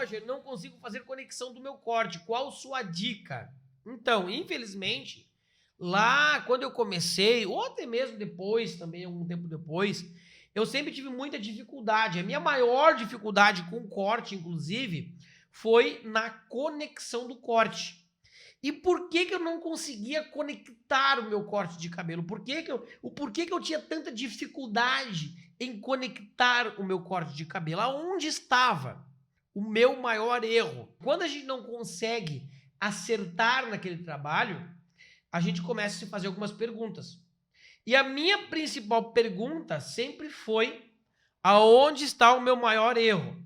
Roger, não consigo fazer conexão do meu corte. Qual sua dica? Então, infelizmente, lá quando eu comecei, ou até mesmo depois, também algum tempo depois, eu sempre tive muita dificuldade. A minha maior dificuldade com corte, inclusive, foi na conexão do corte. E por que eu não conseguia conectar o meu corte de cabelo? Por que eu tinha tanta dificuldade em conectar o meu corte de cabelo? Aonde estava o meu maior erro? Quando a gente não consegue acertar naquele trabalho, a gente começa a se fazer algumas perguntas. E a minha principal pergunta sempre foi: aonde está o meu maior erro?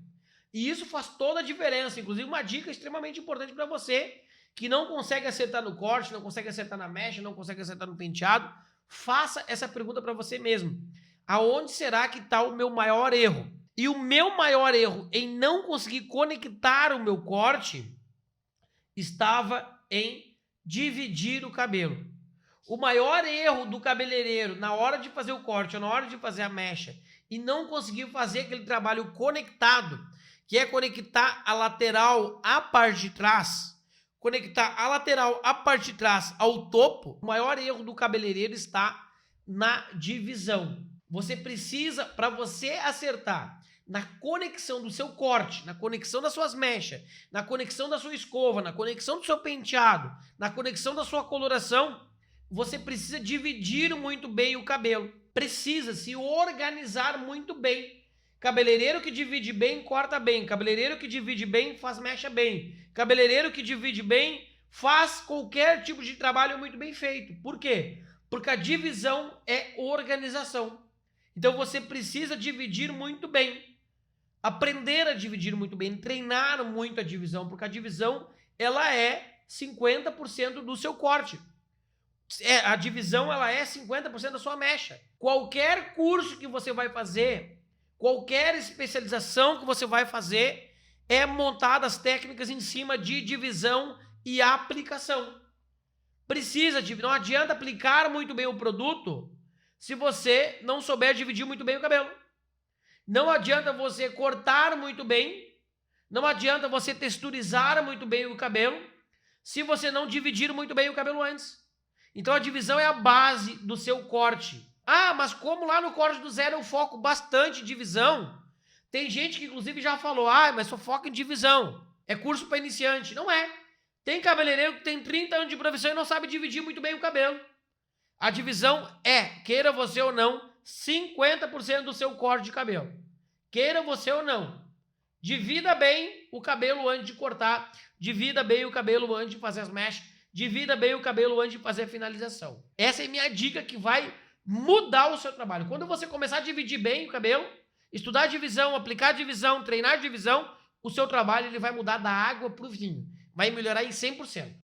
E isso faz toda a diferença. Inclusive, uma dica extremamente importante para você que não consegue acertar no corte, não consegue acertar na mecha, não consegue acertar no penteado, faça essa pergunta para você mesmo. Aonde será que está o meu maior erro? E o meu maior erro em não conseguir conectar o meu corte estava em dividir o cabelo. O maior erro do cabeleireiro na hora de fazer o corte ou na hora de fazer a mecha e não conseguir fazer aquele trabalho conectado, que é conectar a lateral à parte de trás, conectar a lateral à parte de trás ao topo, o maior erro do cabeleireiro está na divisão. Você precisa, para você acertar na conexão do seu corte, na conexão das suas mechas, na conexão da sua escova, na conexão do seu penteado, na conexão da sua coloração, você precisa dividir muito bem o cabelo. Precisa se organizar muito bem. Cabeleireiro que divide bem, corta bem. Cabeleireiro que divide bem, faz mecha bem. Cabeleireiro que divide bem, faz qualquer tipo de trabalho muito bem feito. Por quê? Porque a divisão é organização. Então você precisa dividir muito bem. Aprender a dividir muito bem, treinar muito a divisão, porque a divisão ela é 50% do seu corte. A divisão ela é 50% da sua mecha. Qualquer curso que você vai fazer, qualquer especialização que você vai fazer, é montada as técnicas em cima de divisão e aplicação. Não adianta aplicar muito bem o produto se você não souber dividir muito bem o cabelo. Não adianta você cortar muito bem, não adianta você texturizar muito bem o cabelo, se você não dividir muito bem o cabelo antes. Então a divisão é a base do seu corte. Ah, mas como lá no corte do zero eu foco bastante em divisão, tem gente que inclusive já falou, mas só foca em divisão, é curso para iniciante. Não é. Tem cabeleireiro que tem 30 anos de profissão e não sabe dividir muito bem o cabelo. A divisão é, queira você ou não, 50% do seu corte de cabelo. Queira você ou não. Divida bem o cabelo antes de cortar, divida bem o cabelo antes de fazer as mechas, divida bem o cabelo antes de fazer a finalização. Essa é a minha dica que vai mudar o seu trabalho. Quando você começar a dividir bem o cabelo, estudar divisão, aplicar divisão, treinar divisão, o seu trabalho ele vai mudar da água para o vinho. Vai melhorar em 100%.